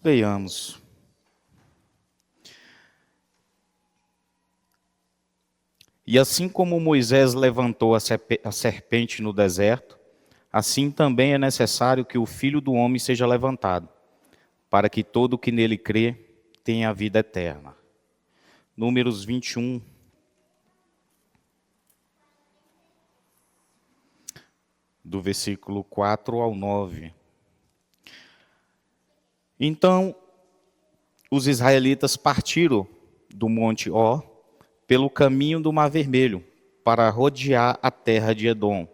Leiamos. E assim como Moisés levantou a serpente no deserto, assim também é necessário que o Filho do Homem seja levantado, para que todo o que nele crê tenha a vida eterna. Números 21. Do versículo 4 ao 9. Então, os israelitas partiram do Monte Ó pelo caminho do Mar Vermelho, para rodear a terra de Edom.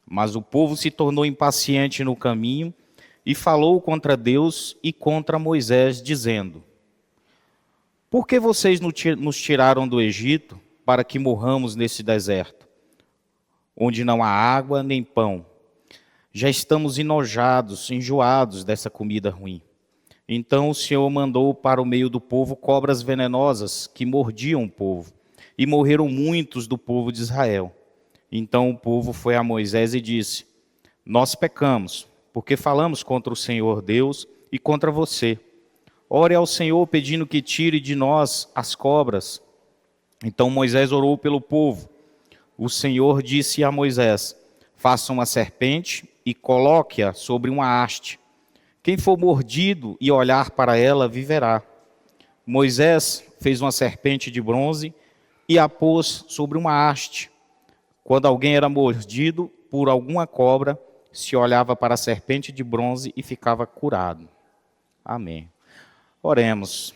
Mas o povo se tornou impaciente no caminho e falou contra Deus e contra Moisés, dizendo: Por que vocês nos tiraram do Egito para que morramos nesse deserto, onde não há água nem pão? Já estamos enojados, enjoados dessa comida ruim. Então o Senhor mandou para o meio do povo cobras venenosas que mordiam o povo, e morreram muitos do povo de Israel. Então o povo foi a Moisés e disse: Nós pecamos, porque falamos contra o Senhor Deus e contra você. Ore ao Senhor pedindo que tire de nós as cobras. Então Moisés orou pelo povo. O Senhor disse a Moisés: Faça uma serpente e coloque-a sobre uma haste. Quem for mordido e olhar para ela, viverá. Moisés fez uma serpente de bronze e a pôs sobre uma haste. Quando alguém era mordido por alguma cobra, se olhava para a serpente de bronze e ficava curado. Amém. Oremos.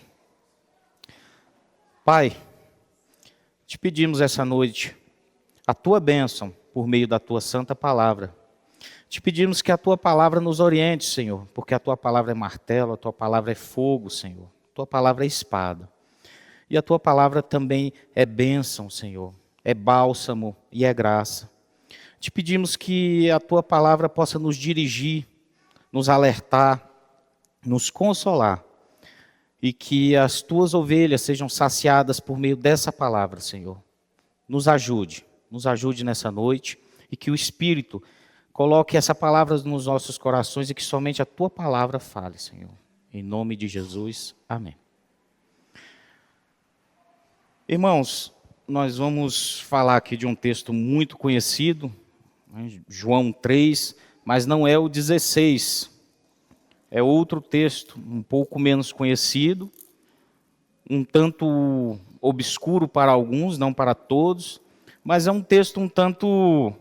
Pai, te pedimos essa noite a tua bênção por meio da tua santa palavra. Te pedimos que a tua palavra nos oriente, Senhor, porque a tua palavra é martelo, a tua palavra é fogo, Senhor. A tua palavra é espada. E a tua palavra também é bênção, Senhor. É bálsamo e é graça. Te pedimos que a tua palavra possa nos dirigir, nos alertar, nos consolar. E que as tuas ovelhas sejam saciadas por meio dessa palavra, Senhor. Nos ajude nessa noite e que o Espírito coloque essa palavra nos nossos corações e que somente a tua palavra fale, Senhor. Em nome de Jesus, amém. Irmãos, nós vamos falar aqui de um texto muito conhecido, João 3, mas não é o 16. É outro texto, um pouco menos conhecido, um tanto obscuro para alguns, não para todos, mas é um texto um tanto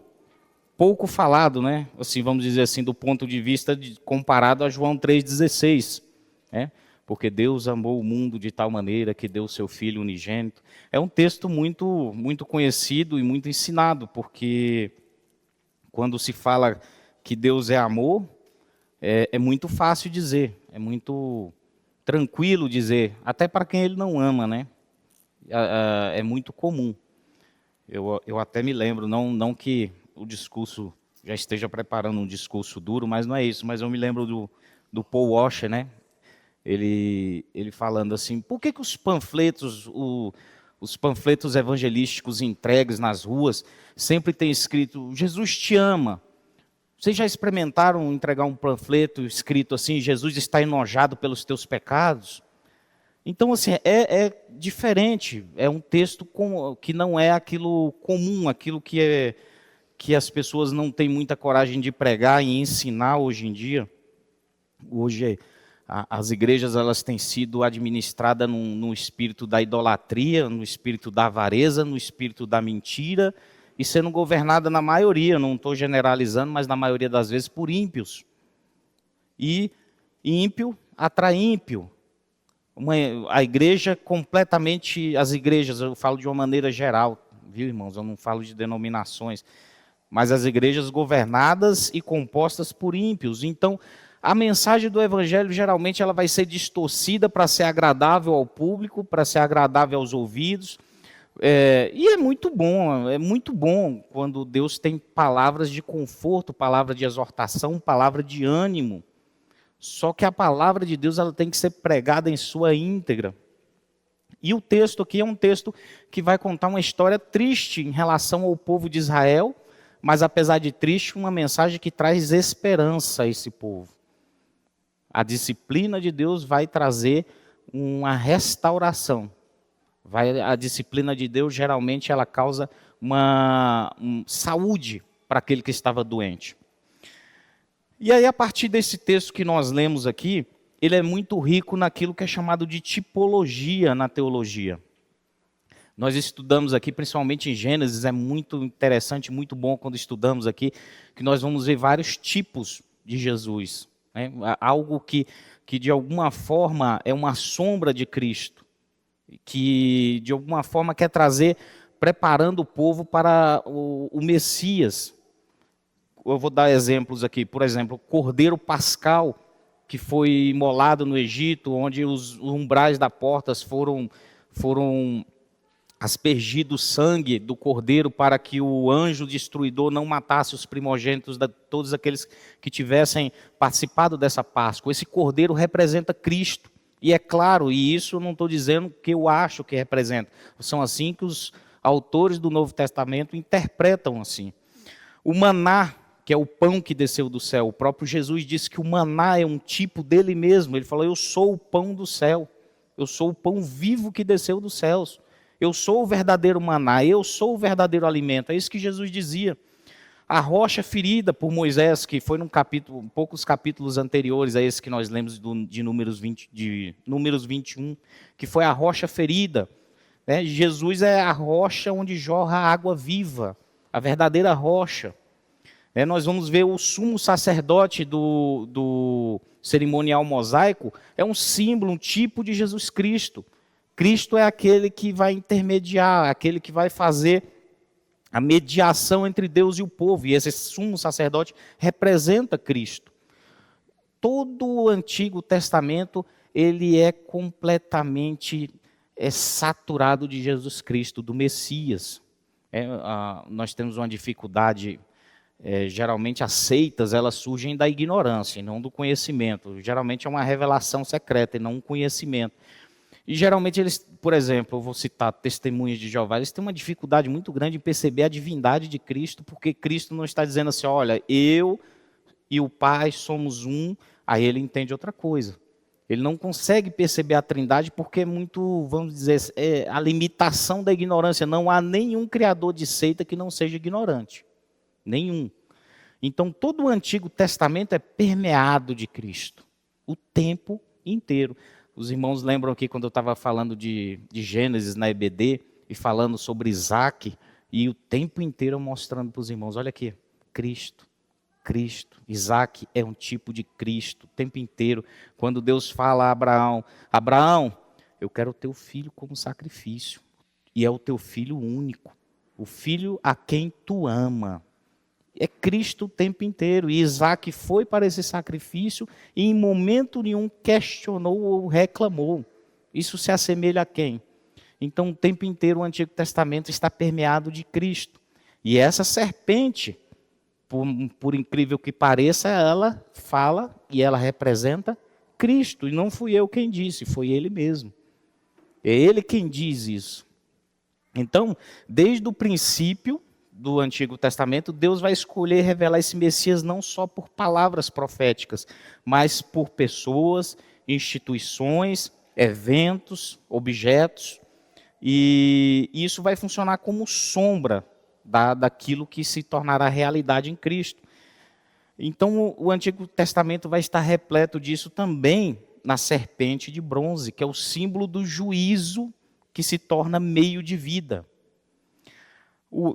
pouco falado, né? Assim, vamos dizer assim, do ponto de vista comparado a João 3,16, né? Porque Deus amou o mundo de tal maneira que deu o seu Filho unigênito. É um texto muito, muito conhecido e muito ensinado, porque quando se fala que Deus é amor, é muito fácil dizer, é muito tranquilo dizer, até para quem ele não ama, né? É muito comum. Eu até me lembro, não que o discurso já esteja preparando um discurso duro, mas não é isso. Mas eu me lembro do Paul Washer, né? Ele falando assim: por que os panfletos, os panfletos evangelísticos entregues nas ruas sempre tem escrito Jesus te ama? Vocês já experimentaram entregar um panfleto escrito assim: Jesus está enojado pelos teus pecados? Então, assim, é diferente. É um texto que não é aquilo comum, aquilo que as pessoas não têm muita coragem de pregar e ensinar hoje em dia. Hoje, as igrejas elas têm sido administradas no espírito da idolatria, no espírito da avareza, no espírito da mentira, e sendo governada na maioria, não estou generalizando, mas na maioria das vezes por ímpios. E ímpio atrai ímpio. A igreja completamente, as igrejas, eu falo de uma maneira geral, viu, irmãos? Eu não falo de denominações, mas as igrejas governadas e compostas por ímpios. Então, a mensagem do evangelho geralmente ela vai ser distorcida para ser agradável ao público, para ser agradável aos ouvidos. E é muito bom quando Deus tem palavras de conforto, palavra de exortação, palavra de ânimo. Só que a palavra de Deus ela tem que ser pregada em sua íntegra. E o texto aqui é um texto que vai contar uma história triste em relação ao povo de Israel, mas apesar de triste, uma mensagem que traz esperança a esse povo. A disciplina de Deus vai trazer uma restauração. A disciplina de Deus, geralmente, ela causa uma saúde para aquele que estava doente. E aí, a partir desse texto que nós lemos aqui, ele é muito rico naquilo que é chamado de tipologia na teologia. Nós estudamos aqui, principalmente em Gênesis, é muito interessante, muito bom quando estudamos aqui, que nós vamos ver vários tipos de Jesus. Né? Algo que de alguma forma é uma sombra de Cristo, que de alguma forma quer trazer, preparando o povo para o Messias. Eu vou dar exemplos aqui, por exemplo, o Cordeiro Pascal, que foi imolado no Egito, onde os umbrais da porta foram aspergido o sangue do cordeiro para que o anjo destruidor não matasse os primogênitos de todos aqueles que tivessem participado dessa Páscoa. Esse cordeiro representa Cristo. E é claro, e isso eu não estou dizendo que eu acho que representa. São assim que os autores do Novo Testamento interpretam assim. O maná, que é o pão que desceu do céu. O próprio Jesus disse que o maná é um tipo dele mesmo. Ele falou, eu sou o pão do céu. Eu sou o pão vivo que desceu dos céus. Eu sou o verdadeiro maná, eu sou o verdadeiro alimento. É isso que Jesus dizia. A rocha ferida por Moisés, que foi poucos capítulos anteriores a esse que nós lemos de Números 21, que foi a rocha ferida. Né? Jesus é a rocha onde jorra a água viva, a verdadeira rocha. Nós vamos ver o sumo sacerdote do cerimonial mosaico, é um símbolo, um tipo de Jesus Cristo. Cristo é aquele que vai intermediar, aquele que vai fazer a mediação entre Deus e o povo. E esse sumo sacerdote representa Cristo. Todo o Antigo Testamento, ele é completamente saturado de Jesus Cristo, do Messias. Nós temos uma dificuldade, geralmente as seitas, elas surgem da ignorância, e não do conhecimento. Geralmente é uma revelação secreta e não um conhecimento. E geralmente eles, por exemplo, eu vou citar testemunhas de Jeová, eles têm uma dificuldade muito grande em perceber a divindade de Cristo, porque Cristo não está dizendo assim, olha, eu e o Pai somos um, aí ele entende outra coisa. Ele não consegue perceber a Trindade porque é muito, vamos dizer, a limitação da ignorância. Não há nenhum criador de seita que não seja ignorante. Nenhum. Então todo o Antigo Testamento é permeado de Cristo, o tempo inteiro. Os irmãos lembram aqui quando eu estava falando de Gênesis na EBD e falando sobre Isaac, e o tempo inteiro mostrando para os irmãos, olha aqui, Cristo. Isaac é um tipo de Cristo, o tempo inteiro. Quando Deus fala a Abraão, Abraão, eu quero o teu filho como sacrifício, e é o teu filho único, o filho a quem tu ama. É Cristo o tempo inteiro. E Isaac foi para esse sacrifício e em momento nenhum questionou ou reclamou. Isso se assemelha a quem? Então o tempo inteiro o Antigo Testamento está permeado de Cristo. E essa serpente, por incrível que pareça, ela fala e ela representa Cristo. E não fui eu quem disse, foi ele mesmo. É ele quem diz isso. Então, desde o princípio do Antigo Testamento, Deus vai escolher revelar esse Messias não só por palavras proféticas, mas por pessoas, instituições, eventos, objetos, e isso vai funcionar como sombra daquilo que se tornará realidade em Cristo. Então o Antigo Testamento vai estar repleto disso também na serpente de bronze, que é o símbolo do juízo que se torna meio de vida.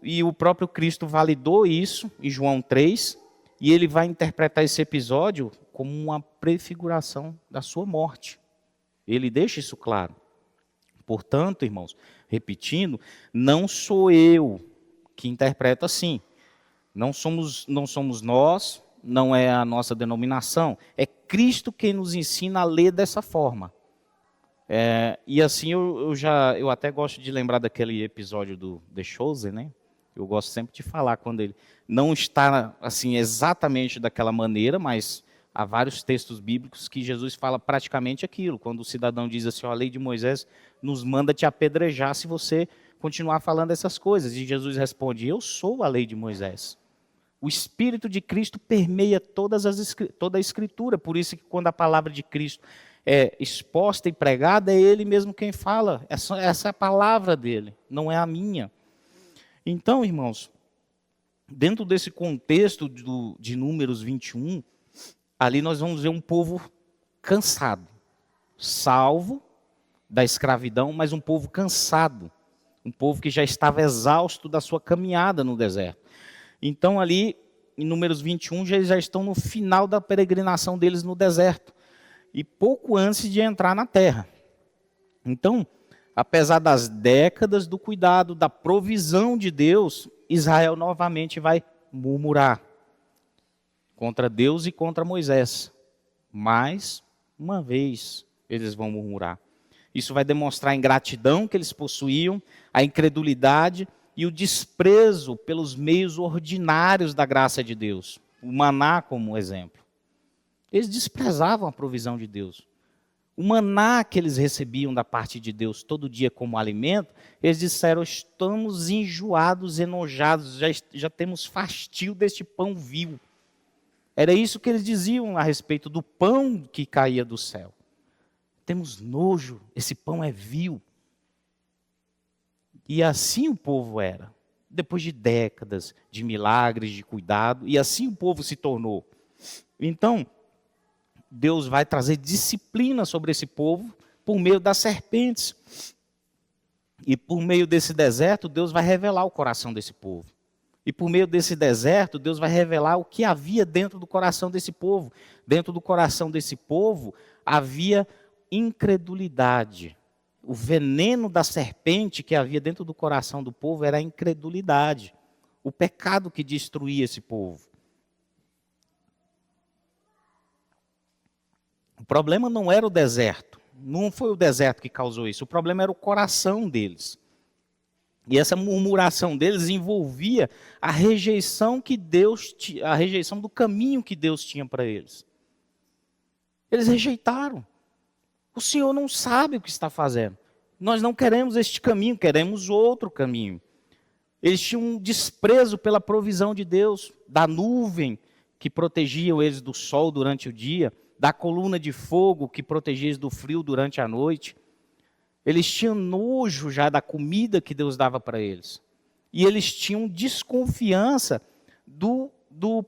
E o próprio Cristo validou isso em João 3, e ele vai interpretar esse episódio como uma prefiguração da sua morte. Ele deixa isso claro. Portanto, irmãos, repetindo, não sou eu que interpreto assim. Não somos nós, não é a nossa denominação. É Cristo quem nos ensina a ler dessa forma. E assim eu até gosto de lembrar daquele episódio do The Chosen, né? Eu gosto sempre de falar quando ele não está assim exatamente daquela maneira, mas há vários textos bíblicos que Jesus fala praticamente aquilo. Quando o cidadão diz assim, a lei de Moisés nos manda te apedrejar se você continuar falando essas coisas. E Jesus responde, eu sou a lei de Moisés. O Espírito de Cristo permeia toda a Escritura. Por isso que quando a palavra de Cristo é exposta e pregada, é Ele mesmo quem fala. Essa é a palavra dele, não é a minha. Então, irmãos, dentro desse contexto de Números 21, ali nós vamos ver um povo cansado, salvo da escravidão, mas um povo cansado. Um povo que já estava exausto da sua caminhada no deserto. Então ali, em Números 21, eles já estão no final da peregrinação deles no deserto. E pouco antes de entrar na terra. Então, apesar das décadas do cuidado, da provisão de Deus, Israel novamente vai murmurar contra Deus e contra Moisés. Mais uma vez, eles vão murmurar. Isso vai demonstrar a ingratidão que eles possuíam, a incredulidade e o desprezo pelos meios ordinários da graça de Deus. O maná como exemplo. Eles desprezavam a provisão de Deus. O maná que eles recebiam da parte de Deus todo dia como alimento, eles disseram, estamos enjoados, enojados, já temos fastio deste pão vil. Era isso que eles diziam a respeito do pão que caía do céu. Temos nojo, esse pão é vil. E assim o povo era, depois de décadas de milagres, de cuidado, e assim o povo se tornou. Então, Deus vai trazer disciplina sobre esse povo por meio das serpentes. E por meio desse deserto, Deus vai revelar o coração desse povo. E por meio desse deserto, Deus vai revelar o que havia dentro do coração desse povo. Dentro do coração desse povo havia incredulidade. O veneno da serpente que havia dentro do coração do povo era a incredulidade. O pecado que destruía esse povo. O problema não era o deserto. Não foi o deserto que causou isso. O problema era o coração deles. E essa murmuração deles envolvia a rejeição a rejeição do caminho que Deus tinha para eles. Eles rejeitaram. O Senhor não sabe o que está fazendo. Nós não queremos este caminho, queremos outro caminho. Eles tinham um desprezo pela provisão de Deus, da nuvem que protegia eles do sol durante o dia, da coluna de fogo que protegia eles do frio durante a noite. Eles tinham nojo já da comida que Deus dava para eles. E eles tinham desconfiança do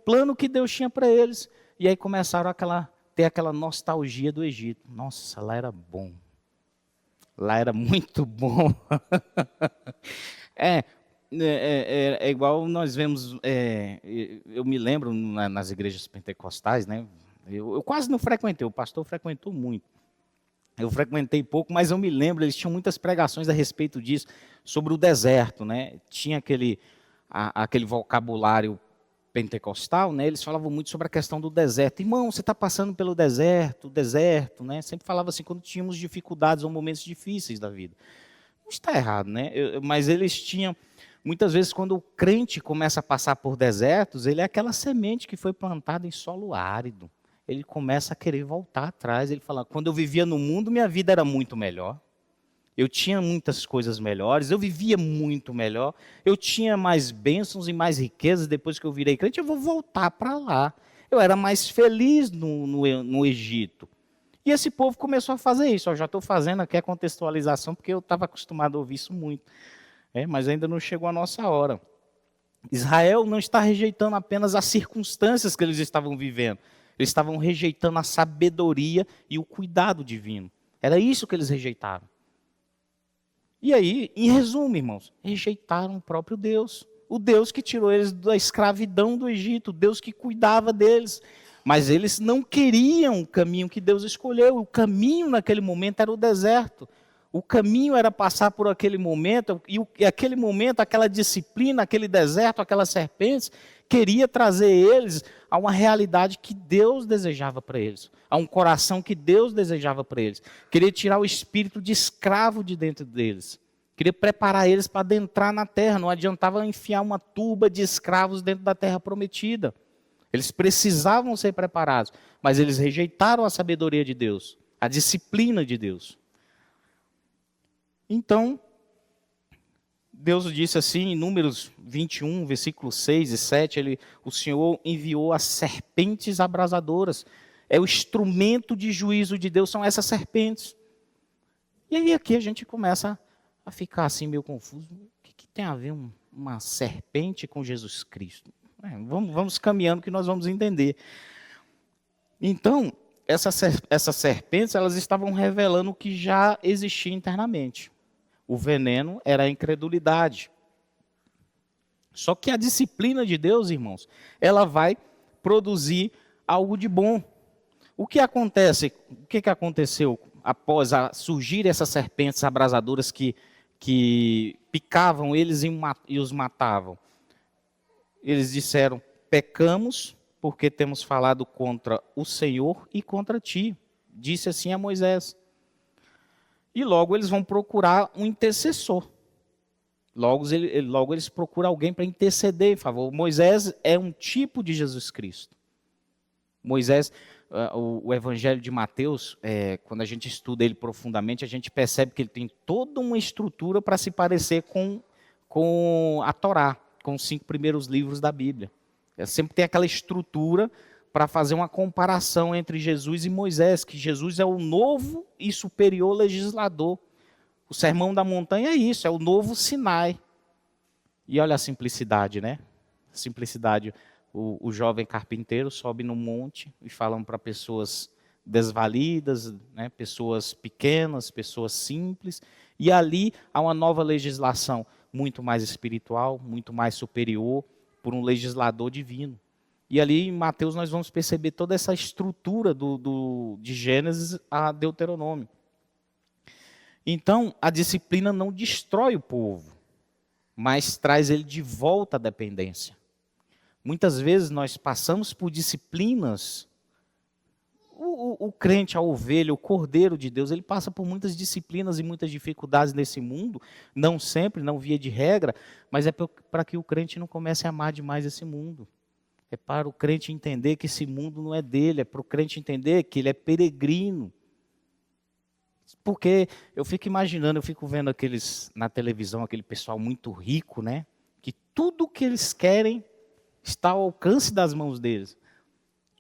plano que Deus tinha para eles. E aí começaram a ter aquela nostalgia do Egito. Nossa, lá era bom. Lá era muito bom. É igual nós vemos, eu me lembro nas igrejas pentecostais, né? Eu quase não frequentei, o pastor frequentou muito. Eu frequentei pouco, mas eu me lembro, eles tinham muitas pregações a respeito disso, sobre o deserto, né? Tinha aquele vocabulário pentecostal, né? Eles falavam muito sobre a questão do deserto. Irmão, você está passando pelo deserto, né? Sempre falava assim, quando tínhamos dificuldades ou momentos difíceis da vida. Não está errado, né? Mas eles tinham, muitas vezes, quando o crente começa a passar por desertos, ele é aquela semente que foi plantada em solo árido. Ele começa a querer voltar atrás. Ele fala, quando eu vivia no mundo, minha vida era muito melhor. Eu tinha muitas coisas melhores, eu vivia muito melhor, eu tinha mais bênçãos e mais riquezas depois que eu virei crente, eu vou voltar para lá. Eu era mais feliz no Egito. E esse povo começou a fazer isso. Eu já estou fazendo aqui a contextualização, porque eu estava acostumado a ouvir isso muito. Mas ainda não chegou a nossa hora. Israel não está rejeitando apenas as circunstâncias que eles estavam vivendo. Eles estavam rejeitando a sabedoria e o cuidado divino. Era isso que eles rejeitaram. E aí, em resumo, irmãos, rejeitaram o próprio Deus. O Deus que tirou eles da escravidão do Egito, o Deus que cuidava deles. Mas eles não queriam o caminho que Deus escolheu. O caminho naquele momento era o deserto. O caminho era passar por aquele momento, e aquele momento, aquela disciplina, aquele deserto, aquelas serpentes, queria trazer eles a uma realidade que Deus desejava para eles, a um coração que Deus desejava para eles. Queria tirar o espírito de escravo de dentro deles. Queria preparar eles para adentrar na terra. Não adiantava enfiar uma turba de escravos dentro da terra prometida. Eles precisavam ser preparados, mas eles rejeitaram a sabedoria de Deus, a disciplina de Deus. Então, Deus disse assim em Números 21, versículos 6 e 7, o Senhor enviou as serpentes abrasadoras. É o instrumento de juízo de Deus, são essas serpentes. E aí aqui a gente começa a ficar assim meio confuso. O que tem a ver uma serpente com Jesus Cristo? Vamos caminhando que nós vamos entender. Então, essas serpentes, elas estavam revelando o que já existia internamente. O veneno era a incredulidade. Só que a disciplina de Deus, irmãos, ela vai produzir algo de bom. O que acontece? O que aconteceu após surgir essas serpentes abrasadoras que picavam eles e os matavam? Eles disseram: pecamos porque temos falado contra o Senhor e contra ti. Disse assim a Moisés. E logo eles vão procurar um intercessor. Logo eles procuram alguém para interceder em favor. Moisés é um tipo de Jesus Cristo. Moisés, o Evangelho de Mateus, quando a gente estuda ele profundamente, a gente percebe que ele tem toda uma estrutura para se parecer com a Torá, com os 5 primeiros livros da Bíblia. Sempre tem aquela estrutura para fazer uma comparação entre Jesus e Moisés, que Jesus é o novo e superior legislador. O Sermão da Montanha é isso, é o novo Sinai. E olha a simplicidade, né? A simplicidade. O jovem carpinteiro sobe no monte e falam para pessoas desvalidas, né? Pessoas pequenas, pessoas simples. E ali há uma nova legislação, muito mais espiritual, muito mais superior, por um legislador divino. E ali em Mateus nós vamos perceber toda essa estrutura de Gênesis a Deuteronômio. Então, a disciplina não destrói o povo, mas traz ele de volta à dependência. Muitas vezes nós passamos por disciplinas. O crente, a ovelha, o cordeiro de Deus, ele passa por muitas disciplinas e muitas dificuldades nesse mundo, não sempre, não via de regra, mas é para que o crente não comece a amar demais esse mundo. É para o crente entender que esse mundo não é dele, é para o crente entender que ele é peregrino. Porque eu fico imaginando, eu fico vendo na televisão, aquele pessoal muito rico, né? Que tudo que eles querem está ao alcance das mãos deles.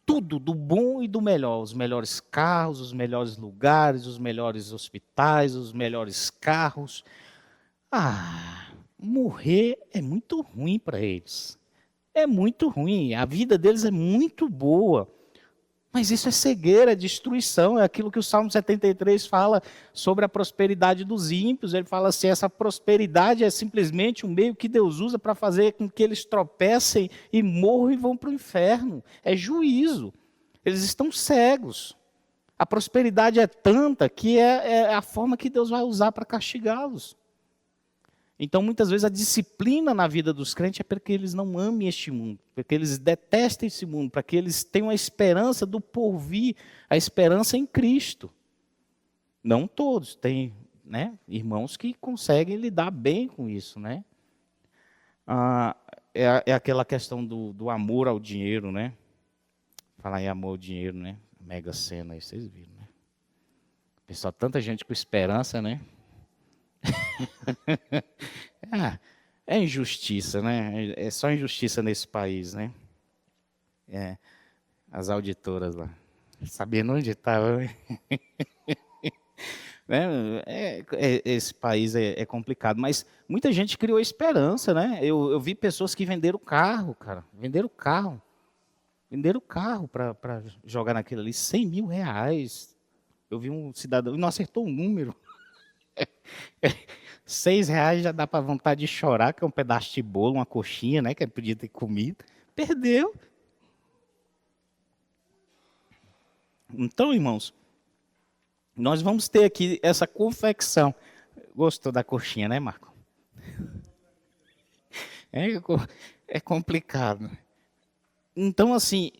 Tudo, do bom e do melhor. Os melhores carros, os melhores lugares, os melhores hospitais, os melhores carros. Morrer é muito ruim para eles. É muito ruim, a vida deles é muito boa. Mas isso é cegueira, é destruição, é aquilo que o Salmo 73 fala sobre a prosperidade dos ímpios. Ele fala assim, essa prosperidade é simplesmente um meio que Deus usa para fazer com que eles tropecem e morram e vão para o inferno. É juízo. Eles estão cegos. A prosperidade é tanta que é a forma que Deus vai usar para castigá-los. Então, muitas vezes, a disciplina na vida dos crentes é para que eles não amem este mundo, para que eles detestem esse mundo, para que eles tenham a esperança do porvir, a esperança em Cristo. Não todos, tem, né, irmãos que conseguem lidar bem com isso, né? É aquela questão do amor ao dinheiro, né? Falar em amor ao dinheiro, né? Mega Sena aí, vocês viram, né? Pessoal, tanta gente com esperança, né? É injustiça, né? É só injustiça nesse país, né? As auditoras lá. Sabendo onde estava. Esse país é complicado, mas muita gente criou esperança, né? Eu vi pessoas que venderam carro, cara. Venderam carro para jogar naquilo ali, 100 mil reais. Eu vi um cidadão, e não acertou um número. 6 reais já dá para vontade de chorar, que é um pedaço de bolo, uma coxinha, né? Que ele podia ter comido. Perdeu. Então, irmãos, nós vamos ter aqui essa confecção. Gostou da coxinha, né, Marco? É complicado. Então, assim,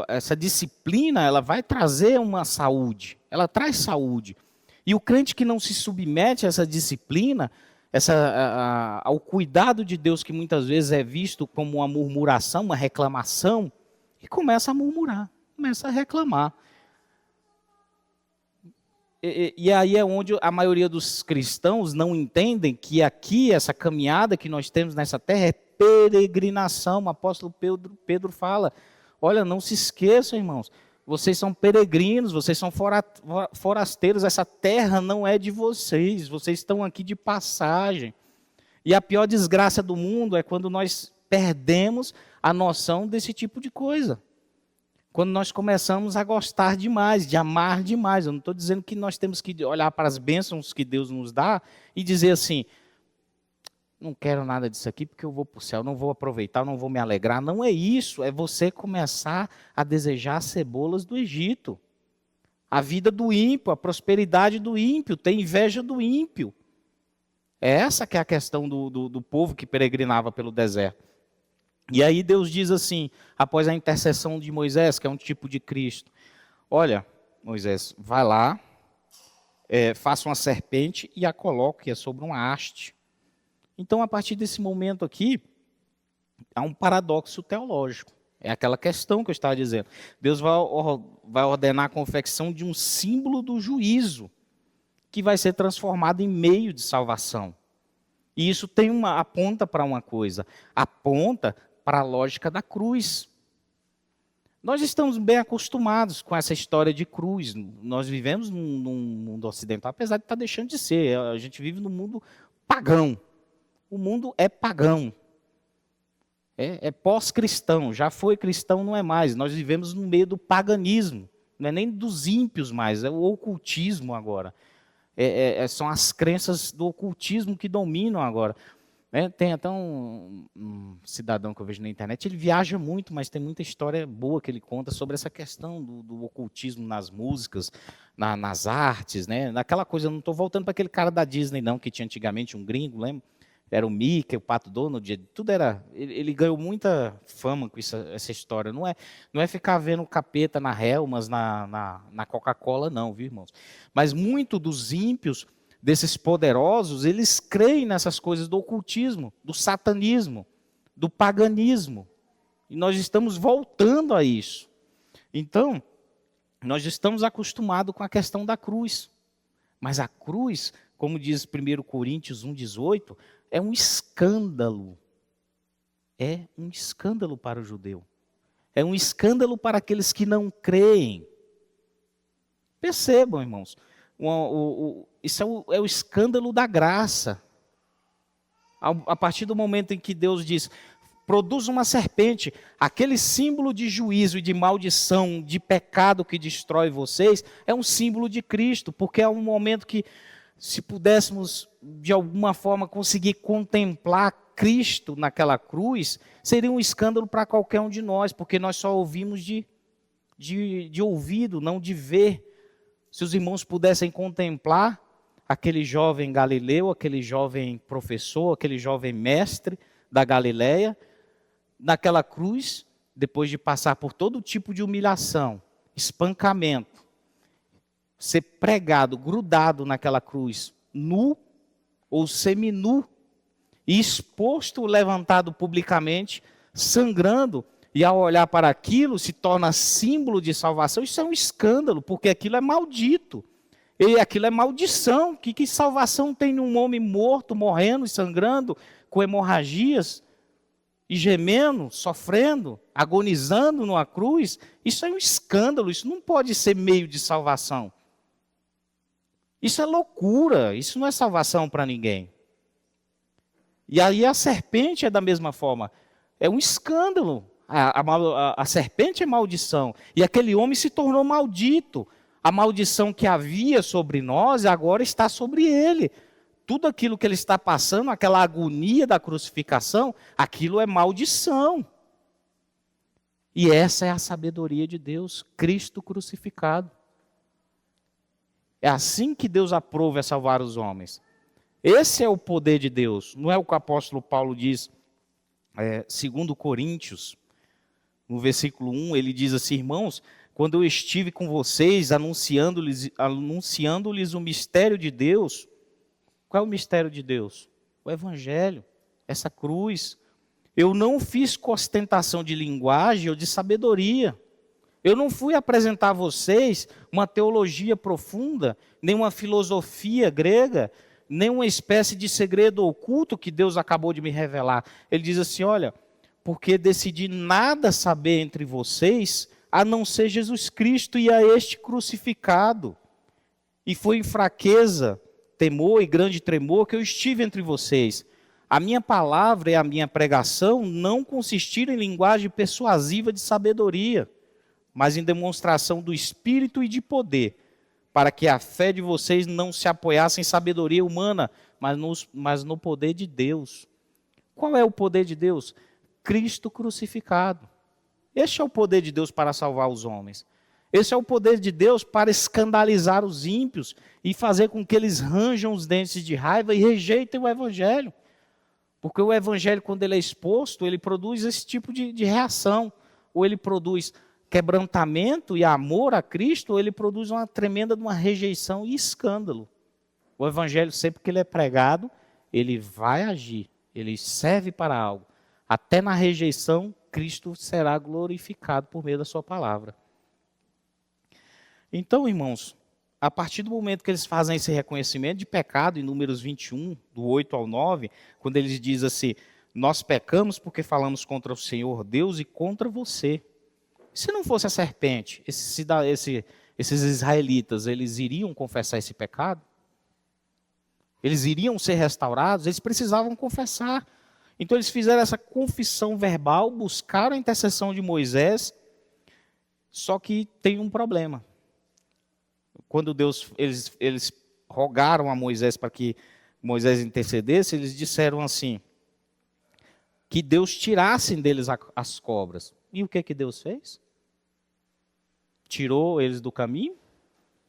essa disciplina, ela vai trazer uma saúde. Ela traz saúde. E o crente que não se submete a essa disciplina, ao cuidado de Deus, que muitas vezes é visto como uma murmuração, uma reclamação, e começa a murmurar, começa a reclamar. E aí é onde a maioria dos cristãos não entendem que aqui, essa caminhada que nós temos nessa terra é peregrinação. O apóstolo Pedro fala, olha, não se esqueçam, irmãos, vocês são peregrinos, vocês são forasteiros, essa terra não é de vocês estão aqui de passagem. E a pior desgraça do mundo é quando nós perdemos a noção desse tipo de coisa. Quando nós começamos a gostar demais, de amar demais. Eu não estou dizendo que nós temos que olhar para as bênçãos que Deus nos dá e dizer assim, não quero nada disso aqui porque eu vou para o céu, não vou aproveitar, não vou me alegrar. Não é isso, é você começar a desejar as cebolas do Egito. A vida do ímpio, a prosperidade do ímpio, ter inveja do ímpio. É essa que é a questão do povo que peregrinava pelo deserto. E aí Deus diz assim, após a intercessão de Moisés, que é um tipo de Cristo, olha, Moisés, vai lá, faça uma serpente e a coloque sobre uma haste. Então, a partir desse momento aqui, há um paradoxo teológico. É aquela questão que eu estava dizendo. Deus vai ordenar a confecção de um símbolo do juízo, que vai ser transformado em meio de salvação. E isso aponta para uma coisa, aponta para a lógica da cruz. Nós estamos bem acostumados com essa história de cruz. Nós vivemos num mundo ocidental, apesar de estar deixando de ser. A gente vive num mundo pagão. O mundo é pagão. É pós-cristão. Já foi cristão, não é mais. Nós vivemos no meio do paganismo. Não é nem dos ímpios mais, é o ocultismo agora. São as crenças do ocultismo que dominam agora. Tem até um cidadão que eu vejo na internet, ele viaja muito, mas tem muita história boa que ele conta sobre essa questão do ocultismo nas músicas, nas artes, né? Naquela coisa, eu não estou voltando para aquele cara da Disney, não, que tinha antigamente um gringo, lembra? Era o Mickey, o Pato Donald, tudo era... Ele ganhou muita fama com essa história. Não é ficar vendo o capeta na Hellmann's, na Coca-Cola, não, viu, irmãos? Mas muito dos ímpios, desses poderosos, eles creem nessas coisas do ocultismo, do satanismo, do paganismo. E nós estamos voltando a isso. Então, nós estamos acostumados com a questão da cruz. Mas a cruz, como diz 1 Coríntios 1,18, é um escândalo. É um escândalo para o judeu. É um escândalo para aqueles que não creem. Percebam, irmãos. Isso é o escândalo da graça. A partir do momento em que Deus diz, produz uma serpente, aquele símbolo de juízo e de maldição, de pecado que destrói vocês, é um símbolo de Cristo, porque é um momento que, se pudéssemos de alguma forma conseguir contemplar Cristo naquela cruz, seria um escândalo para qualquer um de nós, porque nós só ouvimos de ouvido, não de ver. Se os irmãos pudessem contemplar aquele jovem galileu, aquele jovem professor, aquele jovem mestre da Galileia, naquela cruz, depois de passar por todo tipo de humilhação, espancamento, ser pregado, grudado naquela cruz, nu ou seminu, e exposto, levantado publicamente, sangrando, e ao olhar para aquilo, se torna símbolo de salvação. Isso é um escândalo, porque aquilo é maldito. E aquilo é maldição. Que salvação tem num homem morto, morrendo e sangrando, com hemorragias, e gemendo, sofrendo, agonizando numa cruz? Isso é um escândalo, isso não pode ser meio de salvação. Isso é loucura, isso não é salvação para ninguém. E aí a serpente é da mesma forma. É um escândalo. A serpente é maldição. E aquele homem se tornou maldito. A maldição que havia sobre nós agora está sobre ele. Tudo aquilo que ele está passando, aquela agonia da crucificação, aquilo é maldição. E essa é a sabedoria de Deus, Cristo crucificado. É assim que Deus aprova salvar os homens. Esse é o poder de Deus. Não é o que o apóstolo Paulo diz, 2 Coríntios, no versículo 1, ele diz assim, irmãos, quando eu estive com vocês, anunciando-lhes o mistério de Deus. Qual é o mistério de Deus? O Evangelho, essa cruz. Eu não fiz com ostentação de linguagem ou de sabedoria. Eu não fui apresentar a vocês uma teologia profunda, nem uma filosofia grega, nem uma espécie de segredo oculto que Deus acabou de me revelar. Ele diz assim, olha, porque decidi nada saber entre vocês, a não ser Jesus Cristo e a este crucificado. E foi em fraqueza, temor e grande tremor que eu estive entre vocês. A minha palavra e a minha pregação não consistiram em linguagem persuasiva de sabedoria, mas em demonstração do Espírito e de poder, para que a fé de vocês não se apoiasse em sabedoria humana, mas no poder de Deus. Qual é o poder de Deus? Cristo crucificado. Este é o poder de Deus para salvar os homens. Esse é o poder de Deus para escandalizar os ímpios e fazer com que eles ranjam os dentes de raiva e rejeitem o Evangelho. Porque o Evangelho, quando ele é exposto, ele produz esse tipo de reação. Ou ele produz quebrantamento e amor a Cristo, ou ele produz uma tremenda uma rejeição e escândalo. O Evangelho, sempre que ele é pregado, ele vai agir, ele serve para algo. Até na rejeição, Cristo será glorificado por meio da sua palavra. Então, irmãos, a partir do momento que eles fazem esse reconhecimento de pecado, em Números 21, do 8 ao 9, quando eles dizem assim, nós pecamos porque falamos contra o Senhor Deus e contra você. Se não fosse a serpente, esses israelitas, eles iriam confessar esse pecado? Eles iriam ser restaurados? Eles precisavam confessar. Então eles fizeram essa confissão verbal, buscaram a intercessão de Moisés, só que tem um problema. Quando eles rogaram a Moisés para que Moisés intercedesse, eles disseram assim, que Deus tirasse deles as cobras. E o que Deus fez? Tirou eles do caminho,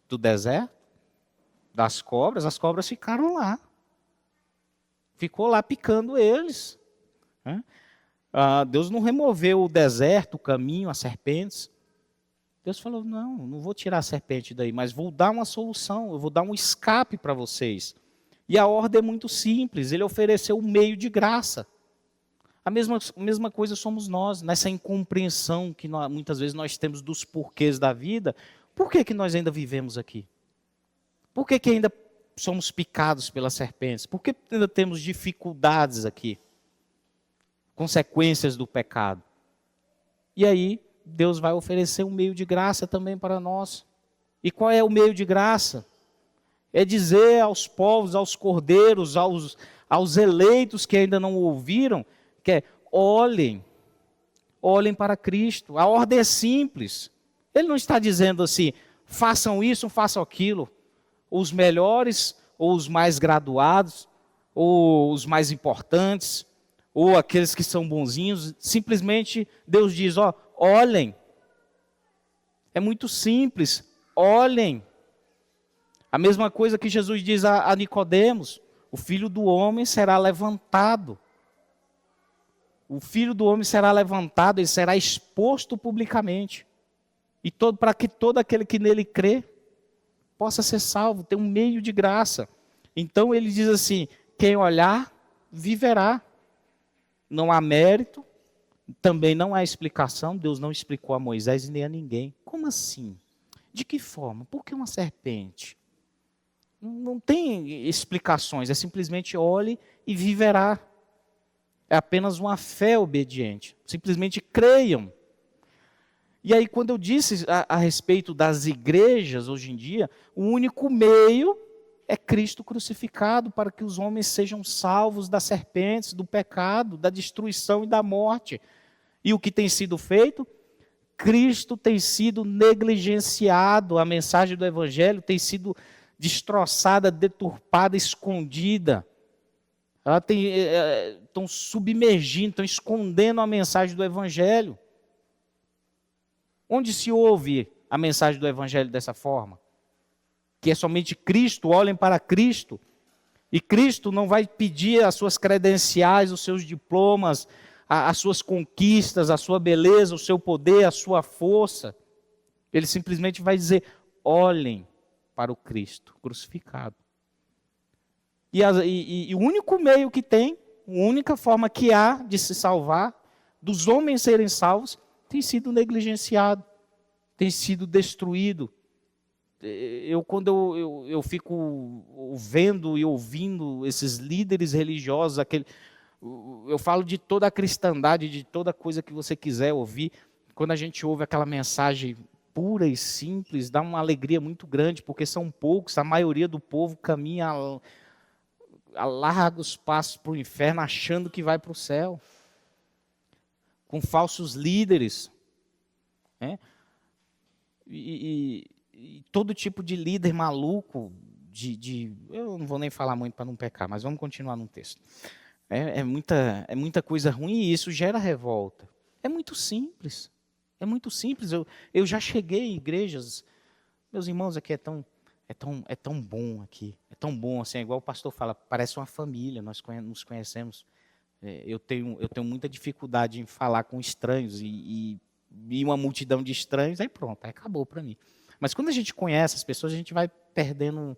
do deserto, das cobras, as cobras ficaram lá. Ficou lá picando eles. Deus não removeu o deserto, o caminho, as serpentes. Deus falou, não vou tirar a serpente daí, mas vou dar uma solução, eu vou dar um escape para vocês. E a ordem é muito simples, ele ofereceu um meio de graça. A mesma coisa somos nós, nessa incompreensão que muitas vezes nós temos dos porquês da vida. Por que nós ainda vivemos aqui? Por que ainda somos picados pelas serpentes? Por que ainda temos dificuldades aqui? Consequências do pecado. E aí, Deus vai oferecer um meio de graça também para nós. E qual é o meio de graça? É dizer aos povos, aos cordeiros, aos eleitos que ainda não ouviram, que é, olhem para Cristo. A ordem é simples. Ele não está dizendo assim, façam isso, façam aquilo. Os melhores, ou os mais graduados, ou os mais importantes, ou aqueles que são bonzinhos. Simplesmente Deus diz, olhem. É muito simples, olhem. A mesma coisa que Jesus diz a Nicodemos, o Filho do Homem será levantado. O Filho do Homem será levantado, ele será exposto publicamente. E para que todo aquele que nele crê possa ser salvo, ter um meio de graça. Então ele diz assim, quem olhar, viverá. Não há mérito, também não há explicação, Deus não explicou a Moisés e nem a ninguém. Como assim? De que forma? Por que uma serpente? Não tem explicações, é simplesmente olhe e viverá. É apenas uma fé obediente. Simplesmente creiam. E aí, quando eu disse a respeito das igrejas, hoje em dia, o único meio é Cristo crucificado para que os homens sejam salvos das serpentes, do pecado, da destruição e da morte. E o que tem sido feito? Cristo tem sido negligenciado, a mensagem do Evangelho tem sido destroçada, deturpada, escondida. Estão submergindo, estão escondendo a mensagem do Evangelho. Onde se ouve a mensagem do Evangelho dessa forma? Que é somente Cristo, olhem para Cristo. E Cristo não vai pedir as suas credenciais, os seus diplomas, as suas conquistas, a sua beleza, o seu poder, a sua força. Ele simplesmente vai dizer, olhem para o Cristo crucificado. E o único meio que tem, a única forma que há de se salvar, dos homens serem salvos, tem sido negligenciado. tem sido destruído. Quando eu fico vendo e ouvindo esses líderes religiosos, eu falo de toda a cristandade, de toda coisa que você quiser ouvir. Quando a gente ouve aquela mensagem pura e simples, dá uma alegria muito grande, porque são poucos, a maioria do povo caminha a largos passos para o inferno, achando que vai para o céu, com falsos líderes, né? E todo tipo de líder maluco, eu não vou nem falar muito para não pecar, mas vamos continuar no texto. É muita coisa ruim e isso gera revolta. É muito simples. É muito simples. Eu já cheguei em igrejas, meus irmãos, aqui é tão bom aqui. É tão bom, assim, igual o pastor fala, parece uma família, nós nos conhecemos. Eu tenho muita dificuldade em falar com estranhos e uma multidão de estranhos, aí pronto, aí acabou para mim. Mas quando a gente conhece as pessoas, a gente vai perdendo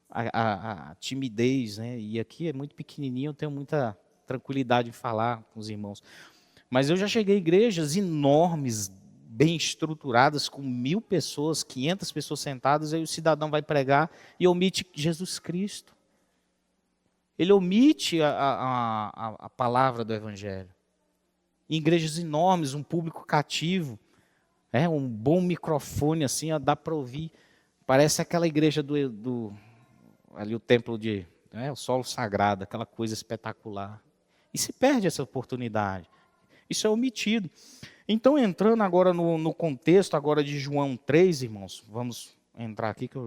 a timidez, né? E aqui é muito pequenininho, eu tenho muita tranquilidade em falar com os irmãos. Mas eu já cheguei a igrejas enormes, bem estruturadas, com 1000 pessoas, 500 pessoas sentadas, aí o cidadão vai pregar e omite Jesus Cristo. Ele omite a palavra do Evangelho. Em igrejas enormes, um público cativo, um bom microfone, assim, dá para ouvir. Parece aquela igreja ali o templo o solo sagrado, aquela coisa espetacular. E se perde essa oportunidade. Isso é omitido. Então, entrando agora no contexto agora de João 3, irmãos, vamos entrar aqui, que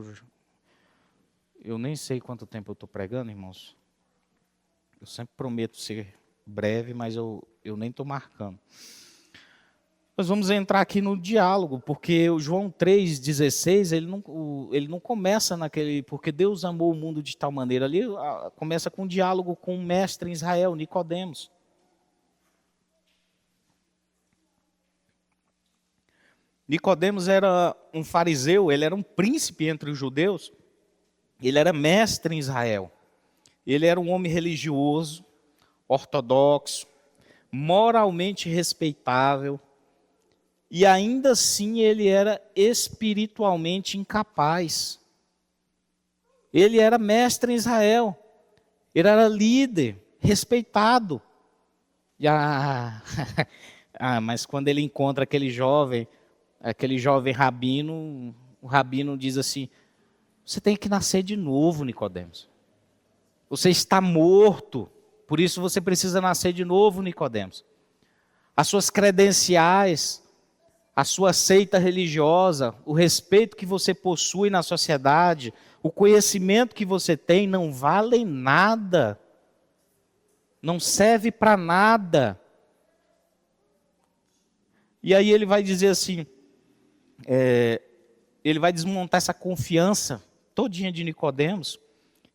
eu nem sei quanto tempo eu estou pregando, irmãos. Eu sempre prometo ser breve, mas eu nem estou marcando. Nós vamos entrar aqui no diálogo, porque o João 3,16, ele não começa naquele, porque Deus amou o mundo de tal maneira, ali começa com um diálogo com um mestre em Israel, Nicodemos. Nicodemos era um fariseu, ele era um príncipe entre os judeus, ele era mestre em Israel. Ele era um homem religioso, ortodoxo, moralmente respeitável, e ainda assim ele era espiritualmente incapaz. Ele era mestre em Israel, ele era líder, respeitado. Mas quando ele encontra aquele jovem rabino, o rabino diz assim: você tem que nascer de novo, Nicodemos. Você está morto, por isso você precisa nascer de novo, Nicodemos. As suas credenciais, a sua seita religiosa, o respeito que você possui na sociedade, o conhecimento que você tem não valem nada. Não serve para nada. E aí ele vai dizer assim, ele vai desmontar essa confiança todinha de Nicodemos,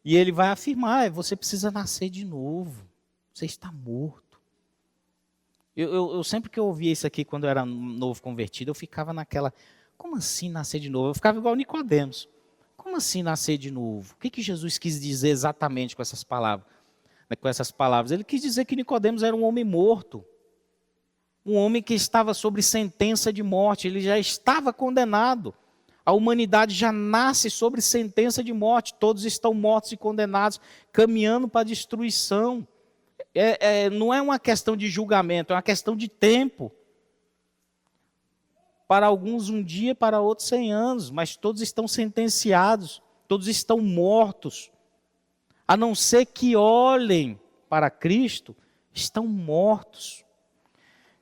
e ele vai afirmar: você precisa nascer de novo, você está morto. Eu sempre que eu ouvia isso aqui, quando eu era novo convertido, eu ficava naquela: como assim nascer de novo? Eu ficava igual Nicodemos. Como assim nascer de novo? O que Jesus quis dizer exatamente com essas palavras? Ele quis dizer que Nicodemos era um homem morto, um homem que estava sob sentença de morte, ele já estava condenado. A humanidade já nasce sobre sentença de morte, todos estão mortos e condenados, caminhando para a destruição. Não é uma questão de julgamento, é uma questão de tempo. Para alguns 1 dia, para outros 100 anos, mas todos estão sentenciados, todos estão mortos. A não ser que olhem para Cristo, estão mortos.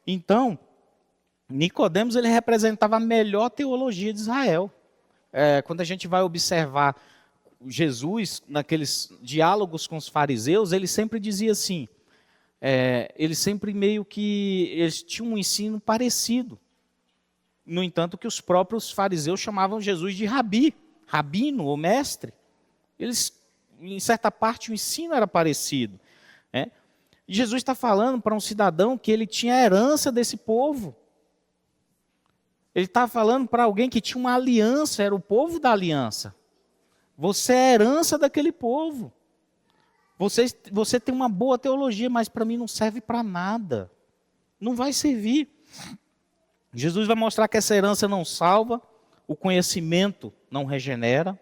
Então, Nicodemos, ele representava a melhor teologia de Israel. Quando a gente vai observar Jesus, naqueles diálogos com os fariseus, ele sempre dizia assim, eles tinham um ensino parecido. No entanto, que os próprios fariseus chamavam Jesus de rabi, rabino ou mestre. Eles, em certa parte, o ensino era parecido. E Jesus está falando para um cidadão que ele tinha a herança desse povo. Ele está falando para alguém que tinha uma aliança, era o povo da aliança. Você é a herança daquele povo. Você tem uma boa teologia, mas para mim não serve para nada. Não vai servir. Jesus vai mostrar que essa herança não salva, o conhecimento não regenera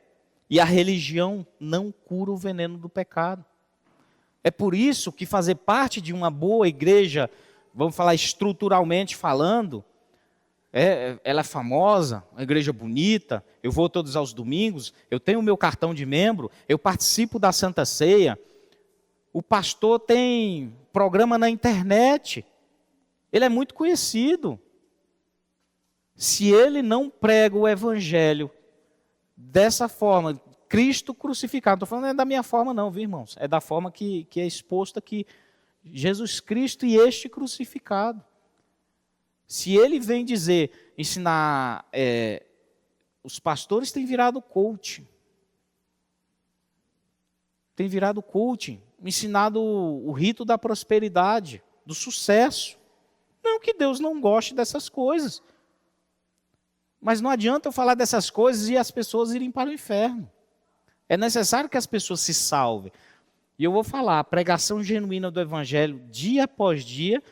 e a religião não cura o veneno do pecado. É por isso que fazer parte de uma boa igreja, vamos falar estruturalmente falando, ela é famosa, uma igreja bonita, eu vou todos aos domingos, eu tenho o meu cartão de membro, eu participo da Santa Ceia, o pastor tem programa na internet, ele é muito conhecido. Se ele não prega o evangelho dessa forma, Cristo crucificado, não estou falando da minha forma não, viu, irmãos? É da forma que é exposta aqui, Jesus Cristo e este crucificado. Se ele vem dizer, ensinar, os pastores têm virado coach. Tem virado coaching, ensinado o rito da prosperidade, do sucesso. Não que Deus não goste dessas coisas. Mas não adianta eu falar dessas coisas e as pessoas irem para o inferno. É necessário que as pessoas se salvem. E eu vou falar, a pregação genuína do evangelho, dia após dia,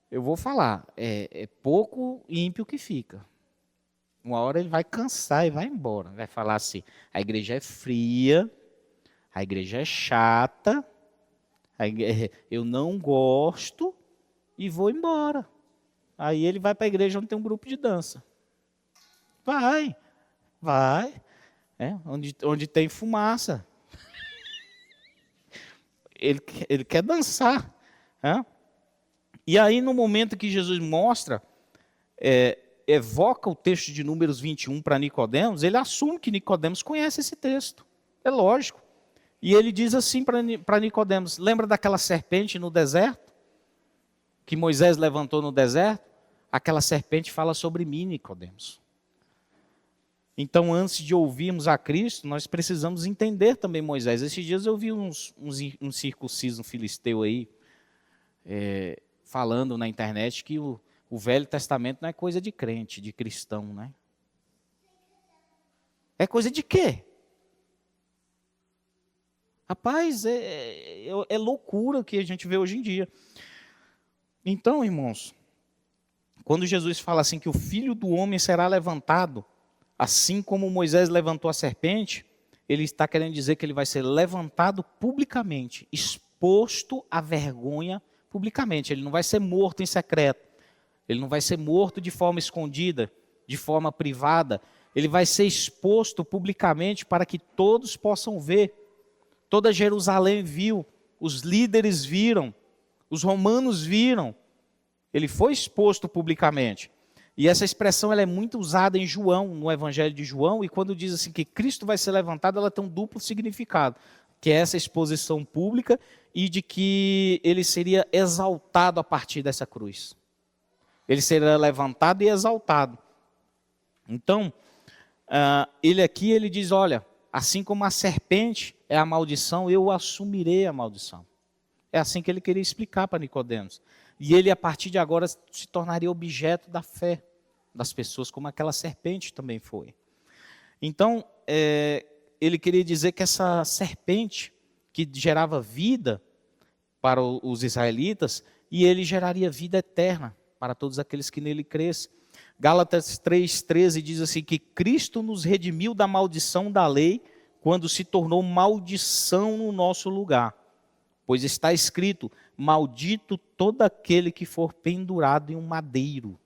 eu vou falar, é pouco ímpio que fica. Uma hora ele vai cansar e vai embora. Vai falar assim, a igreja é fria, a igreja é chata, eu não gosto e vou embora. Aí ele vai para a igreja onde tem um grupo de dança. Vai. Onde tem fumaça. Ele quer dançar. E aí no momento que Jesus mostra, evoca o texto de Números 21 para Nicodemos, ele assume que Nicodemos conhece esse texto. É lógico. E ele diz assim para Nicodemos, lembra daquela serpente no deserto? Que Moisés levantou no deserto? Aquela serpente fala sobre mim, Nicodemos. Então, antes de ouvirmos a Cristo, nós precisamos entender também Moisés. Esses dias eu vi um circunciso filisteu aí, falando na internet que o Velho Testamento não é coisa de crente, de cristão, né? É coisa de quê? Rapaz, é loucura o que a gente vê hoje em dia. Então, irmãos, quando Jesus fala assim que o Filho do Homem será levantado, assim como Moisés levantou a serpente, ele está querendo dizer que ele vai ser levantado publicamente, exposto à vergonha publicamente. Ele não vai ser morto em secreto. Ele não vai ser morto de forma escondida, de forma privada. Ele vai ser exposto publicamente para que todos possam ver. Toda Jerusalém viu, os líderes viram, os romanos viram. Ele foi exposto publicamente. E essa expressão ela é muito usada em João, no Evangelho de João, e quando diz assim que Cristo vai ser levantado, ela tem um duplo significado, que é essa exposição pública e de que ele seria exaltado a partir dessa cruz. Ele seria levantado e exaltado. Então, ele diz, olha, assim como a serpente é a maldição, eu assumirei a maldição. É assim que ele queria explicar para Nicodemos. E ele, a partir de agora, se tornaria objeto da fé das pessoas, como aquela serpente também foi. Então, ele queria dizer que essa serpente, que gerava vida para os israelitas, e ele geraria vida eterna para todos aqueles que nele crescem. Gálatas 3,13 diz assim, que Cristo nos redimiu da maldição da lei, quando se tornou maldição no nosso lugar. Pois está escrito, maldito todo aquele que for pendurado em um madeiro.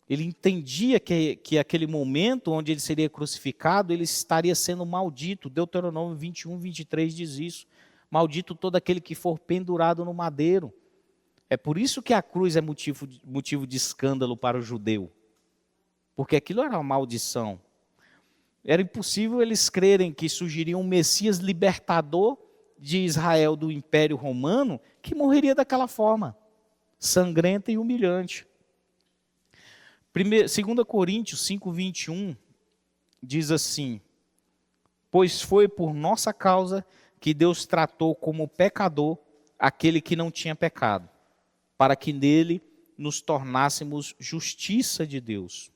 Ele entendia que aquele momento onde ele seria crucificado, ele estaria sendo maldito. Deuteronômio 21, 23 diz isso. Maldito todo aquele que for pendurado no madeiro. É por isso que a cruz é motivo de escândalo para o judeu. Porque aquilo era uma maldição. Era impossível eles crerem que surgiria um Messias libertador de Israel do Império Romano, que morreria daquela forma, sangrenta e humilhante. 2 Coríntios 5:21 diz assim, pois foi por nossa causa que Deus tratou como pecador aquele que não tinha pecado, para que nele nos tornássemos justiça de Deus.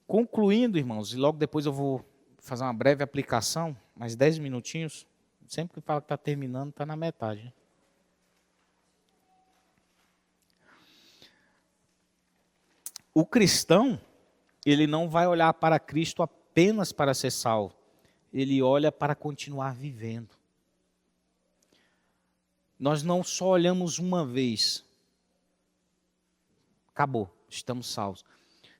Concluindo, irmãos, e logo depois eu vou fazer uma breve aplicação, mais 10 minutinhos. Sempre que fala que está terminando, está na metade. O cristão, ele não vai olhar para Cristo apenas para ser salvo. Ele olha para continuar vivendo. Nós não só olhamos uma vez. Acabou, estamos salvos.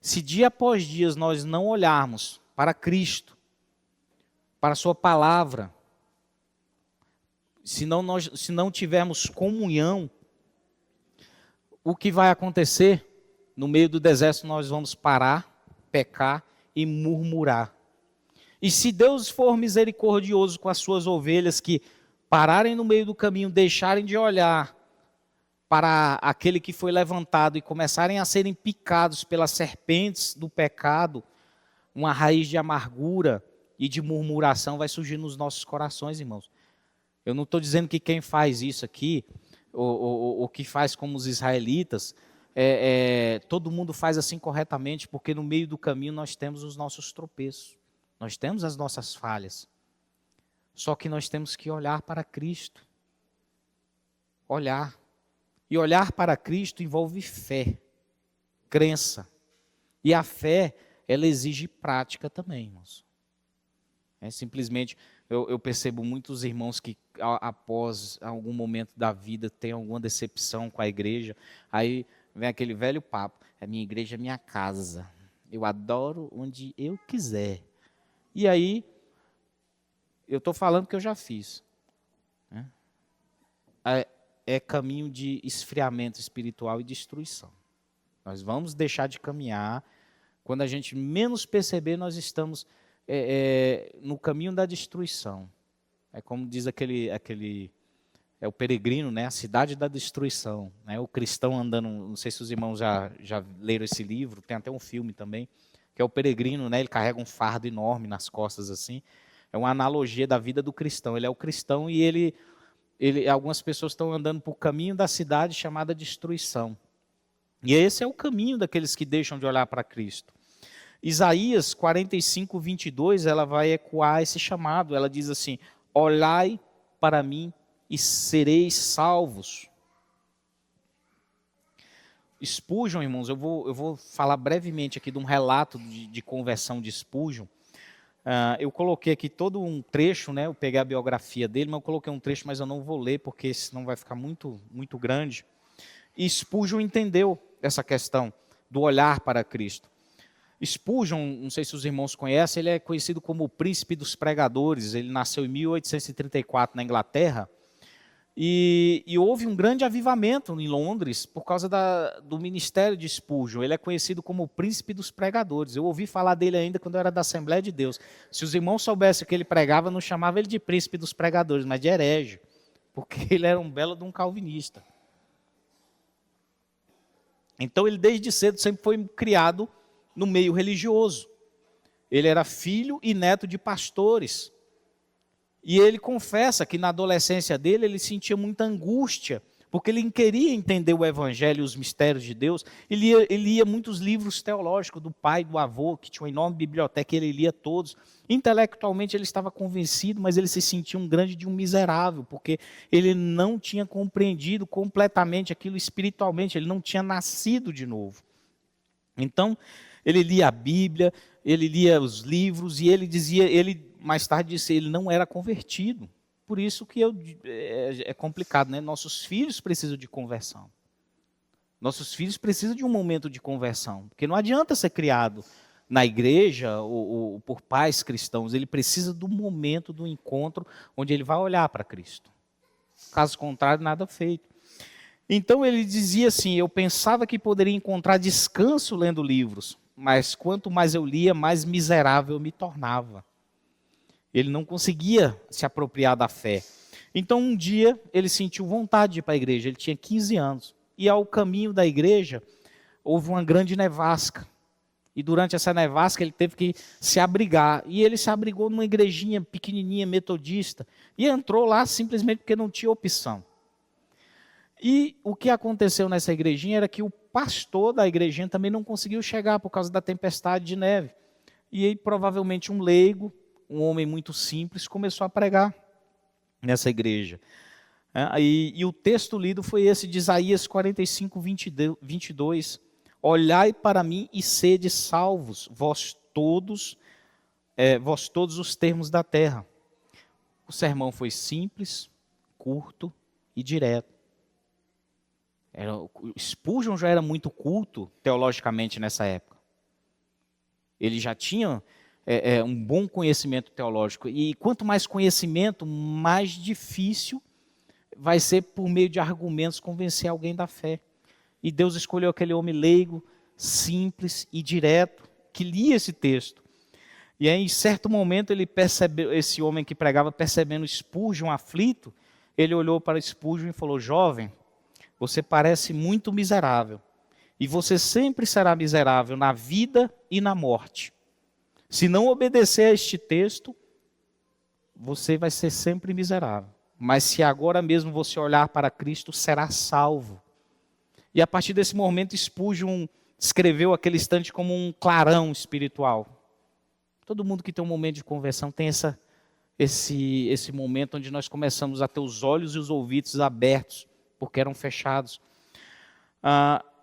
Se dia após dia nós não olharmos para Cristo, para a sua palavra, se não tivermos comunhão, o que vai acontecer? No meio do deserto nós vamos parar, pecar e murmurar. E se Deus for misericordioso com as suas ovelhas que pararem no meio do caminho, deixarem de olhar para aquele que foi levantado e começarem a serem picados pelas serpentes do pecado, uma raiz de amargura e de murmuração vai surgir nos nossos corações, irmãos. Eu não estou dizendo que quem faz isso aqui, ou que faz como os israelitas, todo mundo faz assim corretamente, porque no meio do caminho nós temos os nossos tropeços, nós temos as nossas falhas. Só que nós temos que olhar para Cristo. Olhar. E olhar para Cristo envolve fé, crença. E a fé, ela exige prática também, irmãos. Simplesmente, eu percebo muitos irmãos que após algum momento da vida têm alguma decepção com a igreja, aí vem aquele velho papo, a minha igreja é minha casa, eu adoro onde eu quiser. E aí, eu estou falando que eu já fiz. É caminho de esfriamento espiritual e destruição. Nós vamos deixar de caminhar, quando a gente menos perceber, nós estamos no caminho da destruição. É como diz o peregrino, né? A cidade da destruição. Né? O cristão andando, não sei se os irmãos já leram esse livro, tem até um filme também, que é o peregrino, né? Ele carrega um fardo enorme nas costas assim. É uma analogia da vida do cristão. Ele é o cristão e algumas pessoas estão andando por caminho da cidade chamada destruição. E esse é o caminho daqueles que deixam de olhar para Cristo. Isaías 45, 22, ela vai ecoar esse chamado. Ela diz assim, olhai para mim e sereis salvos. Spurgeon, irmãos, eu vou falar brevemente aqui de um relato de conversão de Spurgeon. Eu coloquei aqui todo um trecho, né? Eu peguei a biografia dele, mas eu coloquei um trecho, mas eu não vou ler, porque senão vai ficar muito, muito grande. E Spurgeon entendeu essa questão do olhar para Cristo. Spurgeon, não sei se os irmãos conhecem, ele é conhecido como o príncipe dos pregadores. Ele nasceu em 1834 na Inglaterra. E houve um grande avivamento em Londres por causa do ministério de Spurgeon. Ele é conhecido como o príncipe dos pregadores. Eu ouvi falar dele ainda quando eu era da Assembleia de Deus. Se os irmãos soubessem que ele pregava, não chamava ele de príncipe dos pregadores, mas de herege, porque ele era um belo de um calvinista. Então ele desde cedo sempre foi criado no meio religioso. Ele era filho e neto de pastores. E ele confessa que na adolescência dele ele sentia muita angústia, porque ele queria entender o evangelho e os mistérios de Deus. Ele lia muitos livros teológicos do pai, do avô, que tinha uma enorme biblioteca, ele lia todos. Intelectualmente ele estava convencido, mas ele se sentia um grande de um miserável, porque ele não tinha compreendido completamente aquilo espiritualmente, ele não tinha nascido de novo. Então, ele lia a Bíblia, ele lia os livros, e ele dizia, mais tarde disse, ele não era convertido. Por isso que é complicado, né? Nossos filhos precisam de conversão. Nossos filhos precisam de um momento de conversão. Porque não adianta ser criado na igreja ou por pais cristãos. Ele precisa do momento do encontro onde ele vai olhar para Cristo. Caso contrário, nada feito. Então ele dizia assim, eu pensava que poderia encontrar descanso lendo livros, mas quanto mais eu lia, mais miserável eu me tornava. Ele não conseguia se apropriar da fé. Então um dia ele sentiu vontade de ir para a igreja, ele tinha 15 anos. E ao caminho da igreja houve uma grande nevasca. E durante essa nevasca ele teve que se abrigar. E ele se abrigou numa igrejinha pequenininha, metodista. E entrou lá simplesmente porque não tinha opção. E o que aconteceu nessa igrejinha era que o pastor da igrejinha também não conseguiu chegar por causa da tempestade de neve. E aí provavelmente um leigo, um homem muito simples, começou a pregar nessa igreja. E o texto lido foi esse de Isaías 45, 22. Olhai para mim e sede salvos, vós todos os termos da terra. O sermão foi simples, curto e direto. Spurgeon já era muito culto teologicamente nessa época. Ele já tinha um bom conhecimento teológico. E quanto mais conhecimento, mais difícil vai ser por meio de argumentos convencer alguém da fé. E Deus escolheu aquele homem leigo, simples e direto, que lia esse texto. E aí, em certo momento, ele percebeu, esse homem que pregava, percebendo Spurgeon aflito, ele olhou para Spurgeon e falou: jovem, você parece muito miserável. E você sempre será miserável na vida e na morte. Se não obedecer a este texto, você vai ser sempre miserável. Mas se agora mesmo você olhar para Cristo, será salvo. E a partir desse momento, Spurgeon descreveu aquele instante como um clarão espiritual. Todo mundo que tem um momento de conversão tem esse momento onde nós começamos a ter os olhos e os ouvidos abertos, porque eram fechados.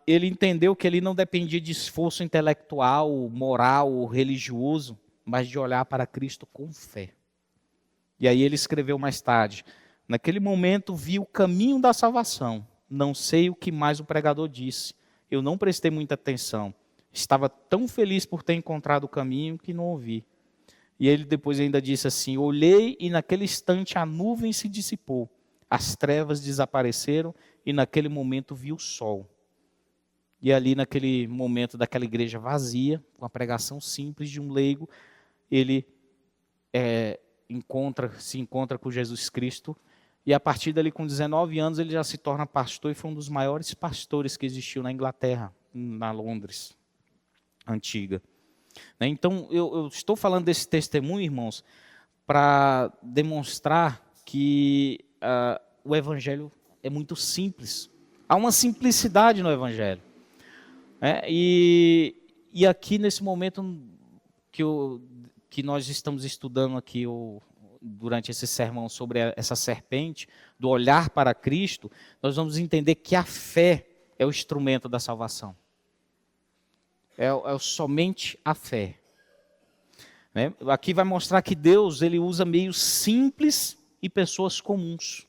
Ele entendeu que ele não dependia de esforço intelectual, moral, religioso, mas de olhar para Cristo com fé. E aí ele escreveu mais tarde: naquele momento vi o caminho da salvação. Não sei o que mais o pregador disse. Eu não prestei muita atenção. Estava tão feliz por ter encontrado o caminho que não ouvi. E ele depois ainda disse assim: olhei e naquele instante a nuvem se dissipou. As trevas desapareceram e naquele momento vi o sol. E ali naquele momento daquela igreja vazia, com a pregação simples de um leigo, ele se encontra com Jesus Cristo. E a partir dali, com 19 anos, ele já se torna pastor e foi um dos maiores pastores que existiu na Inglaterra, na Londres antiga. Então, eu estou falando desse testemunho, irmãos, para demonstrar que o Evangelho é muito simples. Há uma simplicidade no Evangelho. E aqui, nesse momento que nós estamos estudando aqui durante esse sermão sobre essa serpente, do olhar para Cristo, nós vamos entender que a fé é o instrumento da salvação. É somente a fé. Aqui vai mostrar que Deus ele usa meios simples e pessoas comuns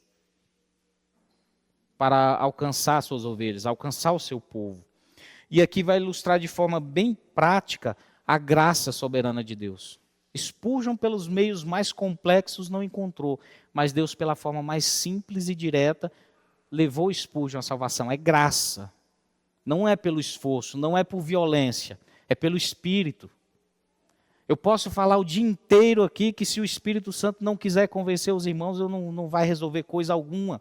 para alcançar suas ovelhas, alcançar o seu povo. E aqui vai ilustrar de forma bem prática a graça soberana de Deus. Spurgeon pelos meios mais complexos não encontrou, mas Deus pela forma mais simples e direta levou Spurgeon à salvação. É graça. Não é pelo esforço, não é por violência, é pelo Espírito. Eu posso falar o dia inteiro aqui que se o Espírito Santo não quiser convencer os irmãos, não vai resolver coisa alguma.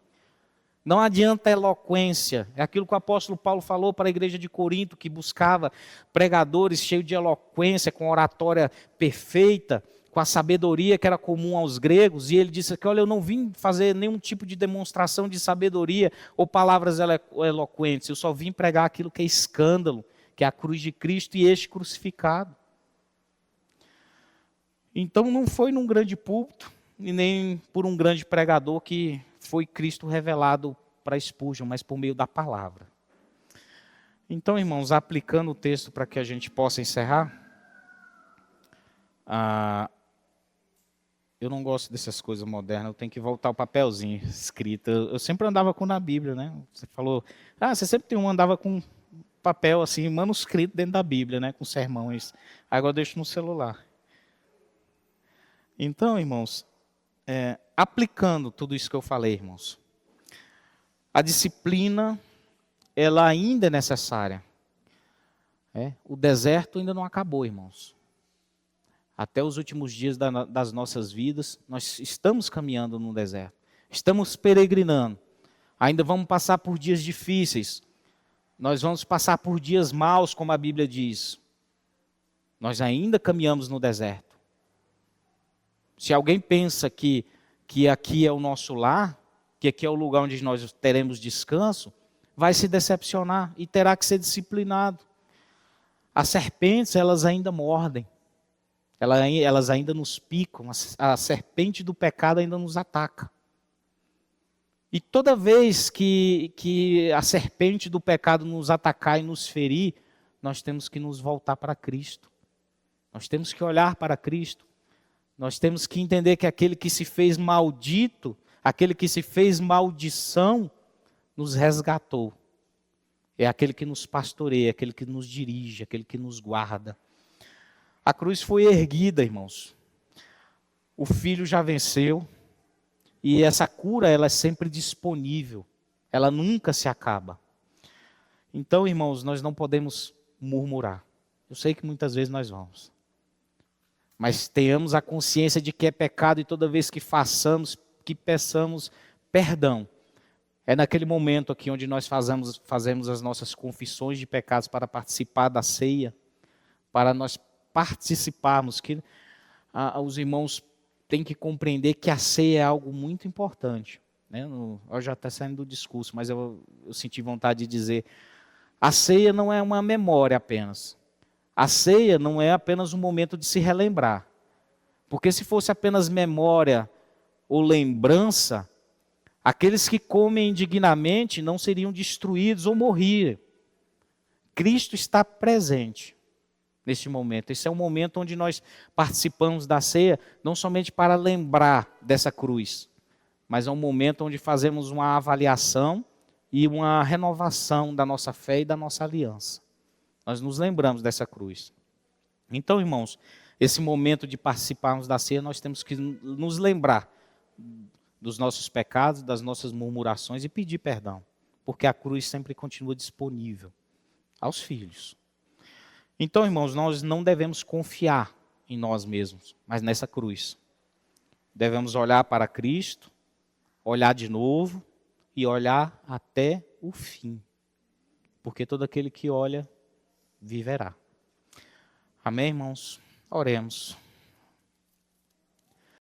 Não adianta eloquência. É aquilo que o apóstolo Paulo falou para a igreja de Corinto, que buscava pregadores cheios de eloquência, com oratória perfeita, com a sabedoria que era comum aos gregos. E ele disse que, olha, eu não vim fazer nenhum tipo de demonstração de sabedoria ou palavras eloquentes. Eu só vim pregar aquilo que é escândalo, que é a cruz de Cristo e este crucificado. Então não foi num grande púlpito, e nem por um grande pregador que foi Cristo revelado para Spurgeon, mas por meio da palavra. Então, irmãos, aplicando o texto para que a gente possa encerrar, eu não gosto dessas coisas modernas, eu tenho que voltar ao papelzinho escrito. Eu sempre andava com na Bíblia, né? Você falou, você sempre andava com papel assim, manuscrito dentro da Bíblia, né? Com sermões. Agora eu deixo no celular. Então, irmãos, aplicando tudo isso que eu falei, irmãos, a disciplina, ela ainda é necessária. O deserto ainda não acabou, irmãos. Até os últimos dias das nossas vidas, nós estamos caminhando no deserto. Estamos peregrinando. Ainda vamos passar por dias difíceis. Nós vamos passar por dias maus, como a Bíblia diz. Nós ainda caminhamos no deserto. Se alguém pensa que aqui é o nosso lar, que aqui é o lugar onde nós teremos descanso, vai se decepcionar e terá que ser disciplinado. As serpentes, elas ainda mordem. Elas ainda nos picam. A serpente do pecado ainda nos ataca. E toda vez que a serpente do pecado nos atacar e nos ferir, nós temos que nos voltar para Cristo. Nós temos que olhar para Cristo. Nós temos que entender que aquele que se fez maldito, aquele que se fez maldição, nos resgatou. É aquele que nos pastoreia, aquele que nos dirige, aquele que nos guarda. A cruz foi erguida, irmãos. O Filho já venceu. E essa cura, ela é sempre disponível. Ela nunca se acaba. Então, irmãos, nós não podemos murmurar. Eu sei que muitas vezes nós vamos. Mas tenhamos a consciência de que é pecado e toda vez que façamos, que peçamos perdão. É naquele momento aqui onde nós fazemos as nossas confissões de pecados para participar da ceia, para nós participarmos, que os irmãos têm que compreender que a ceia é algo muito importante. Né? Eu já estou saindo do discurso, mas eu senti vontade de dizer, a ceia não é uma memória apenas. A ceia não é apenas um momento de se relembrar. Porque se fosse apenas memória ou lembrança, aqueles que comem indignamente não seriam destruídos ou morrer. Cristo está presente neste momento. Esse é um momento onde nós participamos da ceia, não somente para lembrar dessa cruz, mas é um momento onde fazemos uma avaliação e uma renovação da nossa fé e da nossa aliança. Nós nos lembramos dessa cruz. Então, irmãos, esse momento de participarmos da ceia, nós temos que nos lembrar dos nossos pecados, das nossas murmurações e pedir perdão. Porque a cruz sempre continua disponível aos filhos. Então, irmãos, nós não devemos confiar em nós mesmos, mas nessa cruz. Devemos olhar para Cristo, olhar de novo e olhar até o fim. Porque todo aquele que olha, viverá. Amém, irmãos? Oremos.